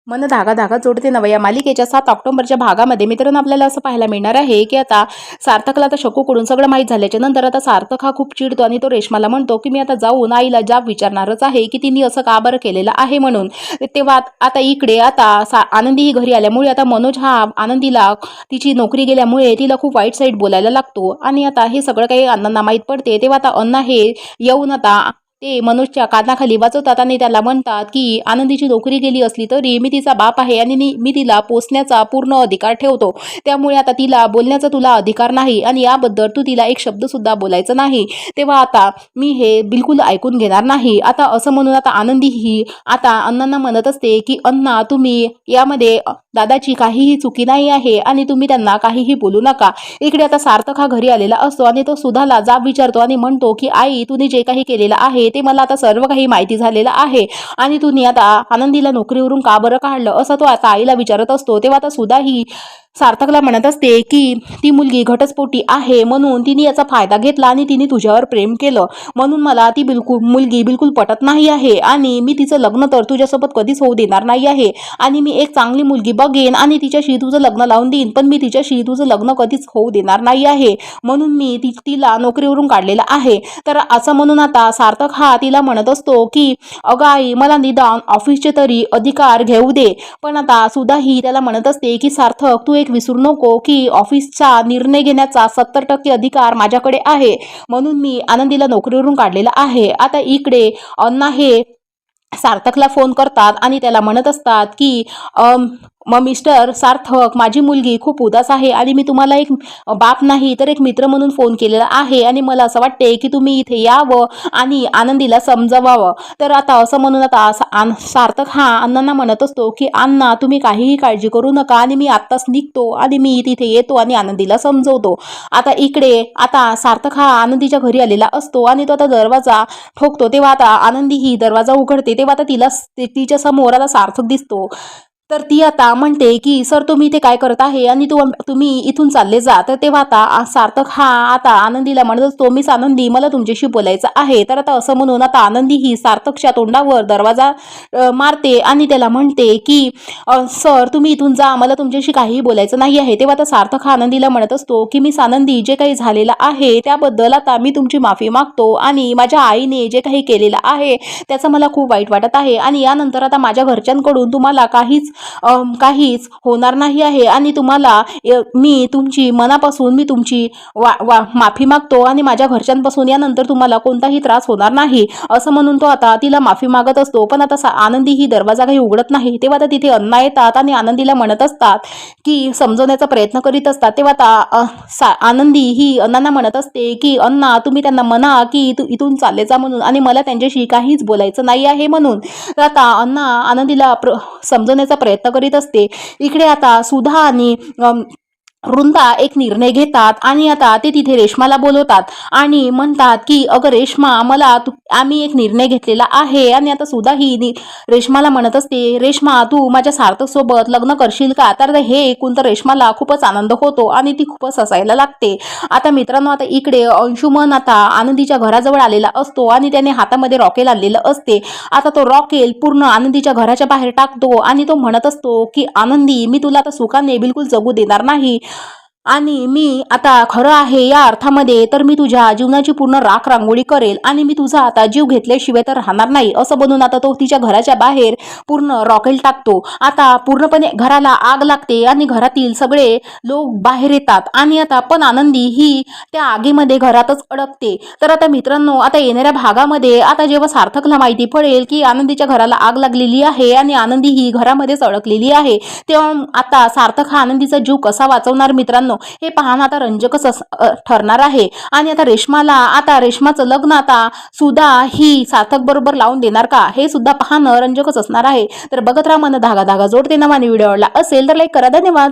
मन धागा धागा जोडते नवं या मालिकेच्या 7 ऑक्टोबरच्या भागामध्ये मित्रांनो आपल्याला असं पाहायला मिळणार आहे की आता सार्थकला आता शकूकडून सगळं माहीत झाल्याच्या नंतर आता सार्थक हा खूप चिडतो आणि तो रेश्माला म्हणतो की मी आता जाऊन आईला जाब विचारणारच आहे की तिने असं का बरं केलेलं आहे म्हणून. तेव्हा आता इकडे आता आनंदी ही घरी आल्यामुळे आता मनोज हा आनंदीला तिची नोकरी गेल्यामुळे तिला खूप वाईट साईड बोलायला लागतो आणि आता हे सगळं काही अण्णांना माहीत पडते. तेव्हा आता अण्णा हे येऊन आता ते मनोजच्या कानाखाली वाजवतात आणि त्याला म्हणतात की आनंदीची नोकरी गेली असली तरी मी तिचा बाप आहे आणि मी तिला पोसण्याचा पूर्ण अधिकार ठेवतो. त्यामुळे आता तिला बोलण्याचा तुला अधिकार नाही आणि याबद्दल तू तिला एक शब्द सुद्धा बोलायचं नाही. तेव्हा आता मी हे बिलकुल ऐकून घेणार नाही. आता असं म्हणून आता आनंदी ही आता अण्णांना म्हणत असते की अण्णा तुम्ही यामध्ये दादाची काहीही चुकी नाही आहे आणि तुम्ही त्यांना काहीही बोलू नका. इकडे आता सार्थक हा घरी आलेला असतो आणि तो सुधाला जाब विचारतो आणि म्हणतो की आई तुम्ही जे काही केलेलं आहे ते मला आता सर्व काही माहिती झालेलं आहे आणि तुम्ही आता आनंदीला नोकरीवरून का बरं काढलं असं तो आता आईला विचारत असतो. तेव्हा आता सुधा ही सार्थकला म्हणत असते की ती मुलगी घटस्फोटी आहे म्हणून तिने याचा फायदा घेतला आणि तिने तुझ्यावर प्रेम केलं म्हणून मला ती मुलगी बिलकुल पटत नाही आहे आणि मी तिचं लग्न तर तुझ्यासोबत कधीच होऊ देणार नाही आहे आणि मी एक चांगली मुलगी बघेन आणि तिच्याशी तुझं लग्न लावून देईन पण मी तिच्याशी तुझं लग्न कधीच होऊ देणार नाही आहे म्हणून मी तिला नोकरीवरून काढलेलं आहे. तर असं म्हणून आता सार्थक हा तिला म्हणत असतो की अगं आई मला निदान ऑफिसचे तरी अधिकार घेऊ दे. पण आता सुद्धा ही त्याला म्हणत असते की सार्थक तू एक विसरू नको की ऑफिसचा निर्णय घेण्याचा 70% अधिकार माझ्याकडे आहे म्हणून मी आनंदीला नोकरीवरून काढलेला आहे. आता इकडे अण्णा हे सार्थकला फोन करतात आणि त्याला म्हणत असतात की मग मिस्टर सार्थक माझी मुलगी खूप उदास आहे आणि मी तुम्हाला एक बाप नाही तर एक मित्र म्हणून फोन केलेला आहे आणि मला असं वाटते की तुम्ही इथे यावं आणि आनंदीला समजवावं. तर आता असं म्हणून आता सार्थक हा अण्णांना म्हणत असतो की अण्णा तुम्ही काहीही काळजी करू नका आणि मी आत्ताच निघतो आणि मी तिथे येतो आणि आनंदीला समजवतो. आता इकडे आता सार्थक हा आनंदीच्या घरी आलेला असतो आणि तो आता दरवाजा ठोकतो. तेव्हा आता आनंदी ही दरवाजा उघडते. तेव्हा आता तिला तिच्या समोर आता सार्थक दिसतो. तर ती आता म्हणते की सर तुम्ही इथे काय करत आहे आणि तुम्ही इथून चालले जा. तर तेव्हा आता सार्थक हा आता आनंदीला म्हणत असतो मिस आनंदी मला तुमच्याशी बोलायचं आहे. तर आता असं म्हणून आता आनंदी ही सार्थकच्या तोंडावर दरवाजा मारते आणि त्याला म्हणते की सर तुम्ही इथून जा मला तुमच्याशी काहीही बोलायचं नाही आहे. तेव्हा आता सार्थक हा आनंदीला म्हणत असतो की मिस आनंदी जे काही झालेलं आहे त्याबद्दल आता मी तुमची माफी मागतो आणि माझ्या आईने जे काही केलेलं आहे त्याचं मला खूप वाईट वाटत आहे आणि यानंतर आता माझ्या घरच्यांकडून तुम्हाला काहीच होणार नाही आहे आणि तुम्हाला मी तुमची मनापासून मी तुमची माफी मागतो आणि माझ्या घरच्यांपासून यानंतर तुम्हाला कोणताही त्रास होणार नाही असं म्हणून तो आता तिला माफी मागत असतो. पण आता आनंदी ही दरवाजा काही उघडत नाही. तेव्हा आता तिथे अण्णा येतात आणि आनंदीला म्हणत असतात की समजवण्याचा प्रयत्न करीत असतात. तेव्हा आता आनंदी ही अण्णांना म्हणत असते की अण्णा तुम्ही त्यांना म्हणा की इथून चालले जा म्हणून आणि मला त्यांच्याशी काहीच बोलायचं नाही आहे म्हणून. तर आता अण्णा आनंदीला समजवण्याचा प्रयत्न करीत असते. इकडे आता सुधा आणि वृंदा एक निर्णय घेतात आणि आता ते तिथे रेश्माला बोलवतात आणि म्हणतात की अगं रेश्मा आम्ही एक निर्णय घेतलेला आहे आणि आता सुद्धा ही रेश्माला म्हणत असते रेश्मा तू माझ्या सार्थक सोबत लग्न करशील का. तर हे ऐकून तर रेश्माला खूपच आनंद होतो आणि ती खूपच हसायला लागते. आता मित्रांनो आता इकडे अंशुमन आता आनंदीच्या घराजवळ आलेला असतो आणि त्याने हातामध्ये रॉकेल आणलेलं असते. आता तो रॉकेल पूर्ण आनंदीच्या घराच्या बाहेर टाकतो आणि तो म्हणत असतो की आनंदी मी तुला आता सुखाने बिलकुल जगू देणार नाही आणि मी आता खरं आहे या अर्थामध्ये तर मी तुझ्या जीवनाची पूर्ण राख रांगोळी करेल आणि मी तुझा आता जीव घेतल्याशिवाय तर राहणार नाही असं बनून आता तो तिच्या घराच्या बाहेर पूर्ण रॉकेल टाकतो. आता पूर्णपणे घराला आग लागते आणि घरातील सगळे लोक बाहेर येतात आणि आता पण आनंदी ही त्या आगीमध्ये घरातच अडकते. तर आता मित्रांनो आता येणाऱ्या भागामध्ये आता जेव्हा सार्थकला माहिती पडेल की आनंदीच्या घराला आग लागलेली आहे आणि आनंदी ही घरामध्येच अडकलेली आहे तेव्हा आता सार्थक हा आनंदीचा जीव कसा वाचवणार मित्रांनो हे पाहणं आता रंजकच ठरणार आहे. आणि आता रेश्माचं लग्न आता सुधा ही सार्थक बरोबर लावून देणार का हे सुद्धा पाहणं रंजकच असणार आहे. तर बघत राहा मन धागा धागा जोडते नवा व्हिडिओ आवडला असेल तर लाईक करा. धन्यवाद.